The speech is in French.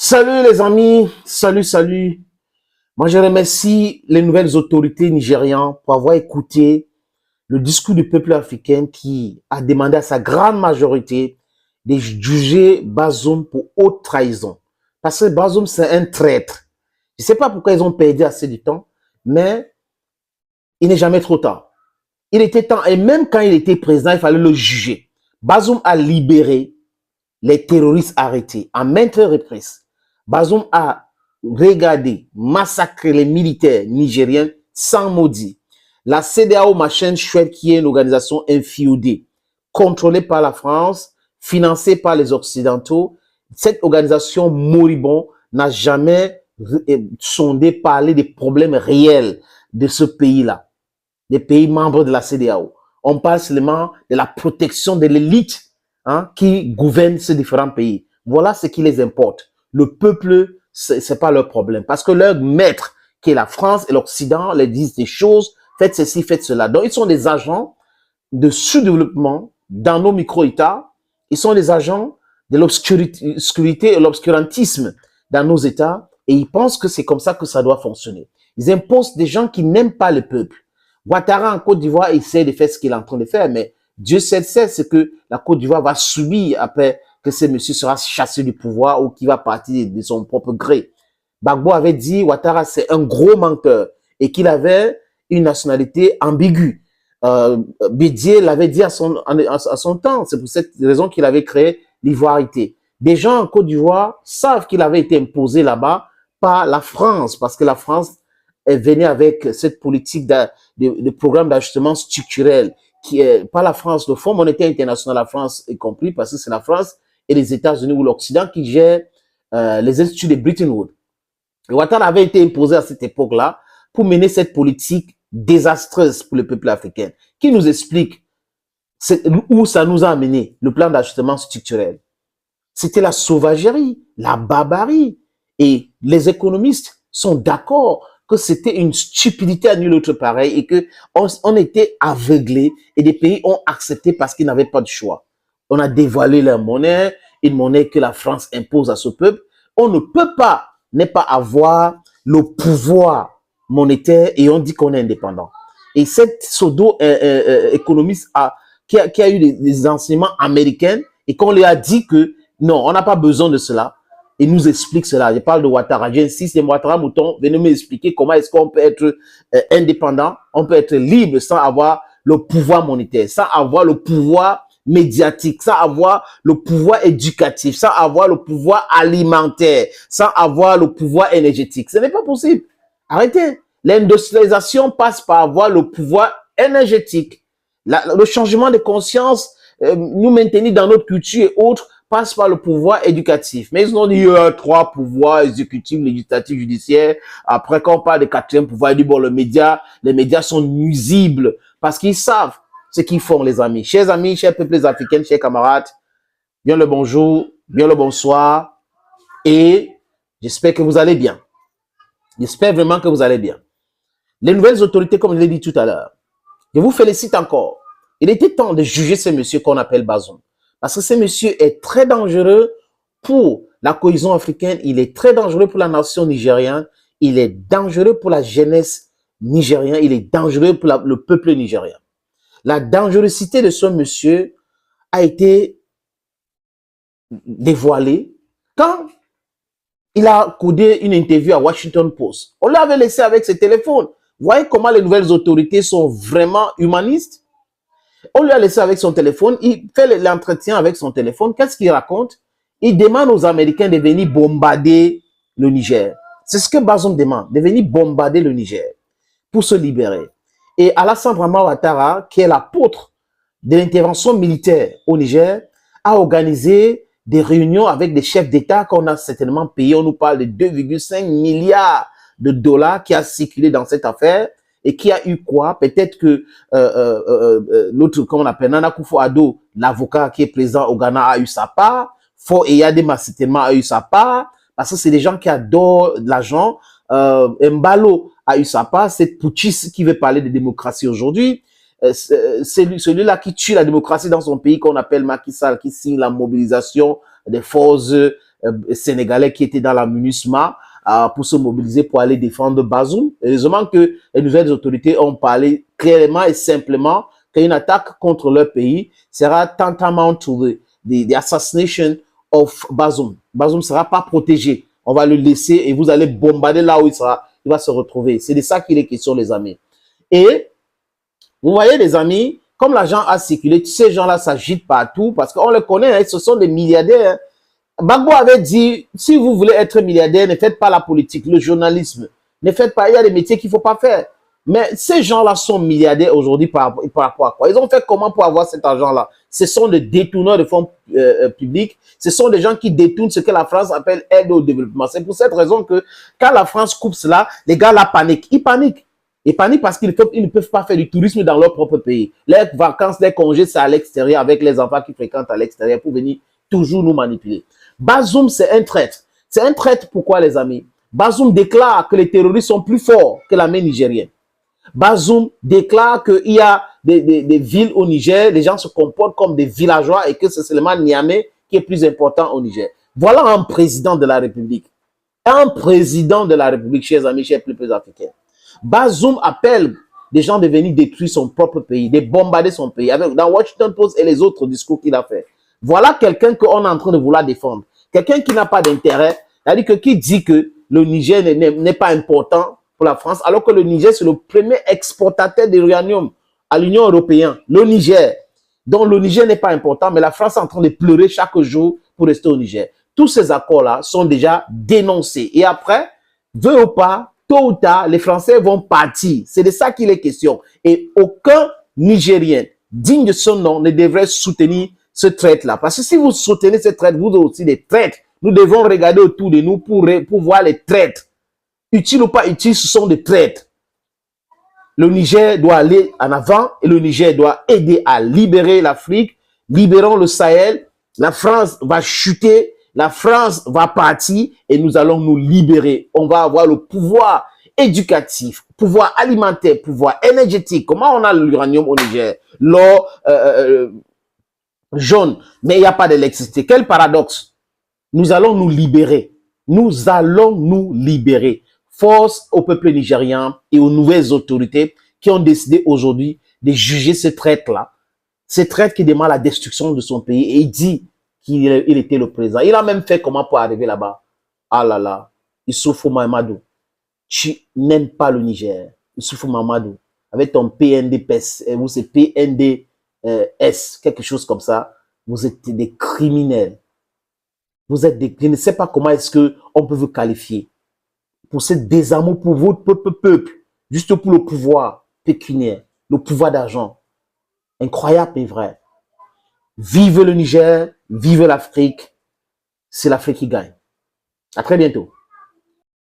Salut les amis, salut. Moi je remercie les nouvelles autorités nigériennes pour avoir écouté le discours du peuple africain qui a demandé à sa grande majorité de juger Bazoum pour haute trahison. Parce que Bazoum c'est un traître. Je ne sais pas pourquoi ils ont perdu assez de temps, mais il n'est jamais trop tard. Il était temps, et même quand il était président, il fallait le juger. Bazoum a libéré les terroristes arrêtés à maintes reprises. Bazoum a regardé, massacré les militaires nigériens sans maudit. La CEDEAO, machin chouette, qui est une organisation inféodée, contrôlée par la France, financée par les Occidentaux, cette organisation moribonde n'a jamais sondé, parlé des problèmes réels de ce pays-là, des pays membres de la CEDEAO. On parle seulement de la protection de l'élite qui gouverne ces différents pays. Voilà ce qui les importe. Le peuple, c'est pas leur problème. Parce que leur maître, qui est la France et l'Occident, leur disent des choses, faites ceci, faites cela. Donc, ils sont des agents de sous-développement dans nos micro-États. Ils sont des agents de l'obscurité et l'obscurantisme dans nos États. Et ils pensent que c'est comme ça que ça doit fonctionner. Ils imposent des gens qui n'aiment pas le peuple. Ouattara en Côte d'Ivoire essaie de faire ce qu'il est en train de faire, mais Dieu sait ce que la Côte d'Ivoire va subir après que ce monsieur sera chassé du pouvoir ou qu'il va partir de son propre gré. Gbagbo avait dit Ouattara c'est un gros menteur et qu'il avait une nationalité ambiguë. Bédier l'avait dit à son temps. C'est pour cette raison qu'il avait créé l'ivoirité. Des gens en Côte d'Ivoire savent qu'il avait été imposé là-bas par la France, parce que la France est venue avec cette politique de programme d'ajustement structurel qui est pas la France, le Fonds monétaire international, la France est compris, parce que c'est la France et les États-Unis ou l'Occident qui gèrent les instituts de Bretton Woods. Ouattara avait été imposé à cette époque-là pour mener cette politique désastreuse pour le peuple africain, qui nous explique où ça nous a amené, le plan d'ajustement structurel. C'était la sauvagerie, la barbarie. Et les économistes sont d'accord que c'était une stupidité à nul autre pareil et que on était aveuglés et des pays ont accepté parce qu'ils n'avaient pas de choix. On a dévoilé leur monnaie, une monnaie que la France impose à ce peuple. On ne peut pas ne pas avoir le pouvoir monétaire et on dit qu'on est indépendant. Et cette pseudo-économiste qui a eu des enseignements américains et qu'on lui a dit que non, on n'a pas besoin de cela. Il nous explique cela. Je parle de Ouattara. J'insiste, c'est Ouattara Mouton. Venez m'expliquer comment est-ce qu'on peut être indépendant, on peut être libre sans avoir le pouvoir monétaire, sans avoir le pouvoir médiatique, sans avoir le pouvoir éducatif, sans avoir le pouvoir alimentaire, sans avoir le pouvoir énergétique. Ce n'est pas possible. Arrêtez. L'industrialisation passe par avoir le pouvoir énergétique. Le changement de conscience, nous maintenir dans notre culture et autres, passe par le pouvoir éducatif. Mais ils ont dit, il y a 3 pouvoirs, exécutifs, législatifs, judiciaires. Après, quand on parle de 4e pouvoir, ils disent, bon, les médias sont nuisibles parce qu'ils savent ce qu'ils font, les amis. Chers amis, chers peuples africains, chers camarades, bien le bonjour, bien le bonsoir et j'espère que vous allez bien. J'espère vraiment que vous allez bien. Les nouvelles autorités, comme je l'ai dit tout à l'heure, je vous félicite encore. Il était temps de juger ce monsieur qu'on appelle Bazoum. Parce que ce monsieur est très dangereux pour la cohésion africaine, il est très dangereux pour la nation nigérienne, il est dangereux pour la jeunesse nigérienne, il est dangereux pour le peuple nigérien. La dangerosité de ce monsieur a été dévoilée quand il a codé une interview à Washington Post. On l'avait laissé avec ses téléphones. Vous voyez comment les nouvelles autorités sont vraiment humanistes? On lui a laissé avec son téléphone, il fait l'entretien avec son téléphone. Qu'est-ce qu'il raconte? Il demande aux Américains de venir bombarder le Niger. C'est ce que Bazoum demande, de venir bombarder le Niger pour se libérer. Et Alassane Dramane Ouattara, qui est l'apôtre de l'intervention militaire au Niger, a organisé des réunions avec des chefs d'État qu'on a certainement payés. On nous parle de 2,5 milliards de dollars qui a circulé dans cette affaire. Et qui a eu quoi? Peut-être que l'autre, comment on appelle, Nana Akufo-Addo, l'avocat qui est présent au Ghana, a eu sa part. Fort Eyadema, certainement, a eu sa part. Parce que c'est des gens qui adorent l'argent. Mbalo a eu sa part. C'est putschiste qui veut parler de démocratie aujourd'hui. Celui-là qui tue la démocratie dans son pays, qu'on appelle Macky Sall, qui signe la mobilisation des forces sénégalais qui étaient dans la MINUSMA pour se mobiliser pour aller défendre Bazoum. Heureusement que les nouvelles autorités ont parlé clairement et simplement qu'une attaque contre leur pays sera tantamount to the assassination of Bazoum. Bazoum ne sera pas protégé. On va le laisser et vous allez bombarder là où il sera. Il va se retrouver. C'est de ça qu'il est question, les amis. Et vous voyez, les amis, comme l'argent a circulé, ces gens-là s'agitent partout parce qu'on les connaît, hein, ce sont des milliardaires. Hein. Gbagbo avait dit, si vous voulez être milliardaire, ne faites pas la politique, le journalisme. Ne faites pas, il y a des métiers qu'il ne faut pas faire. Mais ces gens-là sont milliardaires aujourd'hui par rapport à quoi? Ils ont fait comment pour avoir cet argent-là? Ce sont des détourneurs de fonds publics. Ce sont des gens qui détournent ce que la France appelle aide au développement. C'est pour cette raison que quand la France coupe cela, les gars là paniquent. Ils paniquent. Ils paniquent parce qu'ils ne peuvent pas faire du tourisme dans leur propre pays. Leurs vacances, leurs congés, c'est à l'extérieur avec les enfants qui fréquentent à l'extérieur pour venir toujours nous manipuler. Bazoum, c'est un traître. C'est un traître, pourquoi les amis? Bazoum déclare que les terroristes sont plus forts que l'armée nigérienne. Bazoum déclare qu'il y a des villes au Niger, les gens se comportent comme des villageois et que c'est seulement Niamey qui est plus important au Niger. Voilà un président de la République. Un président de la République, chers amis, chers peuples africains. Bazoum appelle des gens de venir détruire son propre pays, de bombarder son pays, dans Washington Post et les autres discours qu'il a fait. Voilà quelqu'un qu'on est en train de vouloir défendre. Quelqu'un qui n'a pas d'intérêt, c'est-à-dire que qui dit que le Niger n'est pas important pour la France, alors que le Niger, c'est le premier exportateur d'uranium à l'Union européenne. Le Niger. Donc le Niger n'est pas important, mais la France est en train de pleurer chaque jour pour rester au Niger. Tous ces accords-là sont déjà dénoncés. Et après, veut ou pas, tôt ou tard, les Français vont partir. C'est de ça qu'il est question. Et aucun Nigérien digne de son nom ne devrait soutenir ce traite-là. Parce que si vous soutenez ce traite, vous êtes aussi des traites. Nous devons regarder autour de nous pour voir les traites. Utiles ou pas utiles, ce sont des traites. Le Niger doit aller en avant et le Niger doit aider à libérer l'Afrique. Libérons le Sahel. La France va chuter. La France va partir et nous allons nous libérer. On va avoir le pouvoir éducatif, pouvoir alimentaire, pouvoir énergétique. Comment on a l'uranium au Niger? L'or jaune, mais il n'y a pas d'électricité. Quel paradoxe! Nous allons nous libérer. Nous allons nous libérer. Force au peuple nigérien et aux nouvelles autorités qui ont décidé aujourd'hui de juger ce traître-là. Ce traître qui demande la destruction de son pays et il dit qu'il était le président. Il a même fait comment pour arriver là-bas. Ah là là, Issoufou Mahamadou, tu n'aimes pas le Niger. Issoufou Mahamadou, avec ton PNDPS, ou c'est PNDS, quelque chose comme ça, vous êtes des criminels. Vous êtes des... Je ne sais pas comment est-ce qu'on peut vous qualifier. Pour ce désamour pour votre peuple, juste pour le pouvoir pécuniaire, le pouvoir d'argent. Incroyable mais vrai. Vive le Niger, vive l'Afrique. C'est l'Afrique qui gagne. À très bientôt.